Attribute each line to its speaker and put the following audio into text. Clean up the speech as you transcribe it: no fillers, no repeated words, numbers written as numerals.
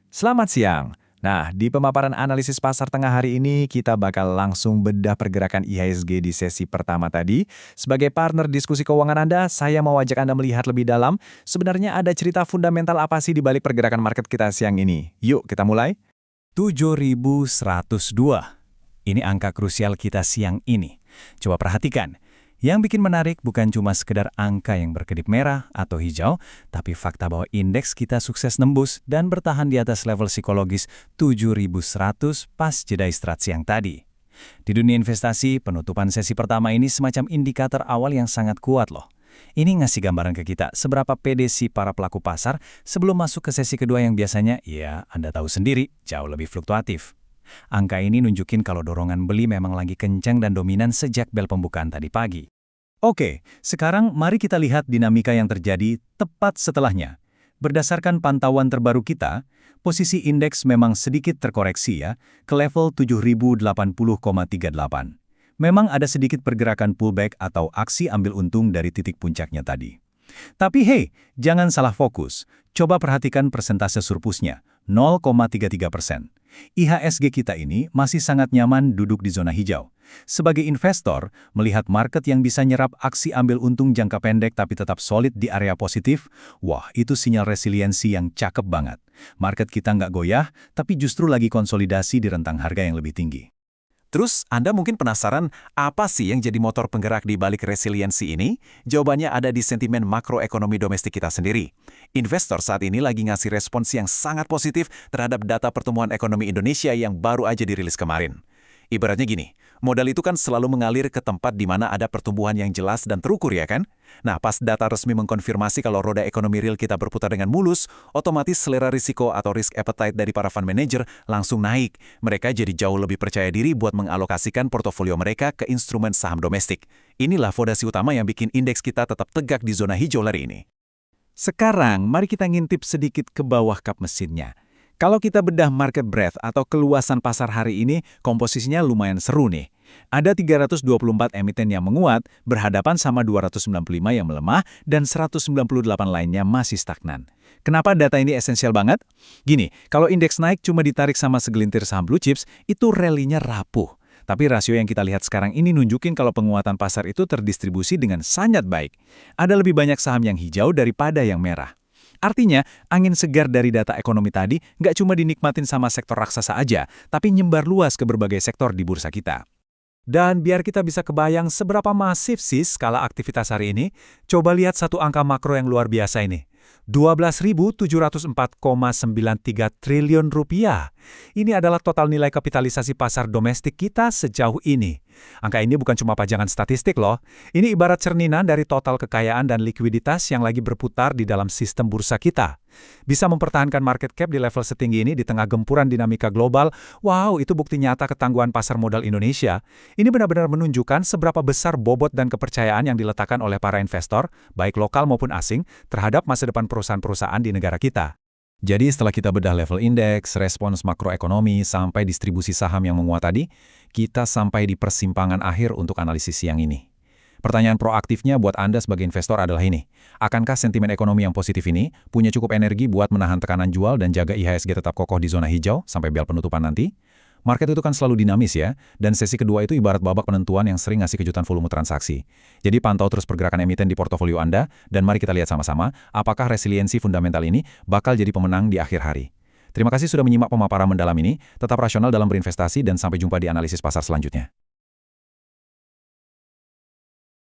Speaker 1: Selamat siang. Nah, di pemaparan analisis pasar tengah hari ini, kita bakal langsung bedah pergerakan IHSG di sesi pertama tadi. Sebagai partner diskusi keuangan Anda, saya mau ajak Anda melihat lebih dalam, sebenarnya ada cerita fundamental apa sih di balik pergerakan market kita siang ini. Yuk, kita mulai.
Speaker 2: 7.102. Ini angka krusial kita siang ini. Coba perhatikan. Yang bikin menarik bukan cuma sekedar angka yang berkedip merah atau hijau, tapi fakta bahwa indeks kita sukses nembus dan bertahan di atas level psikologis 7.100 pas jeda istirahat siang tadi. Di dunia investasi, penutupan sesi pertama ini semacam indikator awal yang sangat kuat loh. Ini ngasih gambaran ke kita seberapa pede si para pelaku pasar sebelum masuk ke sesi kedua yang biasanya, ya Anda tahu sendiri, jauh lebih fluktuatif. Angka ini nunjukin kalau dorongan beli memang lagi kencang dan dominan sejak bel pembukaan tadi pagi. Oke, sekarang mari kita lihat dinamika yang terjadi tepat setelahnya. Berdasarkan pantauan terbaru kita, posisi indeks memang sedikit terkoreksi ya, ke level 7.080,38. Memang ada sedikit pergerakan pullback atau aksi ambil untung dari titik puncaknya tadi. Tapi hey, jangan salah fokus. Coba perhatikan persentase surplusnya, 0,33%. IHSG kita ini masih sangat nyaman duduk di zona hijau. Sebagai investor, melihat market yang bisa nyerap aksi ambil untung jangka pendek tapi tetap solid di area positif, wah itu sinyal resiliensi yang cakep banget. Market kita nggak goyah, tapi justru lagi konsolidasi di rentang harga yang lebih tinggi.
Speaker 1: Terus, Anda mungkin penasaran apa sih yang jadi motor penggerak di balik resiliensi ini? Jawabannya ada di sentimen makroekonomi domestik kita sendiri. Investor saat ini lagi ngasih respons yang sangat positif terhadap data pertumbuhan ekonomi Indonesia yang baru aja dirilis kemarin. Ibaratnya gini, modal itu kan selalu mengalir ke tempat di mana ada pertumbuhan yang jelas dan terukur ya kan? Nah, pas data resmi mengkonfirmasi kalau roda ekonomi real kita berputar dengan mulus, otomatis selera risiko atau risk appetite dari para fund manager langsung naik. Mereka jadi jauh lebih percaya diri buat mengalokasikan portofolio mereka ke instrumen saham domestik. Inilah fondasi utama yang bikin indeks kita tetap tegak di zona hijau hari ini.
Speaker 2: Sekarang, mari kita ngintip sedikit ke bawah kap mesinnya. Kalau kita bedah market breadth atau keluasan pasar hari ini, komposisinya lumayan seru nih. Ada 324 emiten yang menguat, berhadapan sama 295 yang melemah, dan 198 lainnya masih stagnan. Kenapa data ini esensial banget? Gini, kalau indeks naik cuma ditarik sama segelintir saham blue chips, itu rally-nya rapuh. Tapi rasio yang kita lihat sekarang ini nunjukin kalau penguatan pasar itu terdistribusi dengan sangat baik. Ada lebih banyak saham yang hijau daripada yang merah. Artinya, angin segar dari data ekonomi tadi nggak cuma dinikmatin sama sektor raksasa aja, tapi nyembar luas ke berbagai sektor di bursa kita. Dan biar kita bisa kebayang seberapa masif sih skala aktivitas hari ini, coba lihat satu angka makro yang luar biasa ini. 12.704,93 triliun rupiah. Ini adalah total nilai kapitalisasi pasar domestik kita sejauh ini. Angka ini bukan cuma pajangan statistik loh. Ini ibarat cerminan dari total kekayaan dan likuiditas yang lagi berputar di dalam sistem bursa kita. Bisa mempertahankan market cap di level setinggi ini di tengah gempuran dinamika global, wow, itu bukti nyata ketangguhan pasar modal Indonesia. Ini benar-benar menunjukkan seberapa besar bobot dan kepercayaan yang diletakkan oleh para investor, baik lokal maupun asing, terhadap masa depan perusahaan-perusahaan di negara kita. Jadi setelah kita bedah level indeks, respons makroekonomi, sampai distribusi saham yang menguat tadi, kita sampai di persimpangan akhir untuk analisis siang ini. Pertanyaan proaktifnya buat Anda sebagai investor adalah ini. Akankah sentimen ekonomi yang positif ini punya cukup energi buat menahan tekanan jual dan jaga IHSG tetap kokoh di zona hijau sampai bel penutupan nanti? Market itu kan selalu dinamis ya, dan sesi kedua itu ibarat babak penentuan yang sering ngasih kejutan volume transaksi. Jadi pantau terus pergerakan emiten di portofolio Anda, dan mari kita lihat sama-sama apakah resiliensi fundamental ini bakal jadi pemenang di akhir hari. Terima kasih sudah menyimak pemaparan mendalam ini, tetap rasional dalam berinvestasi dan sampai jumpa di analisis pasar selanjutnya.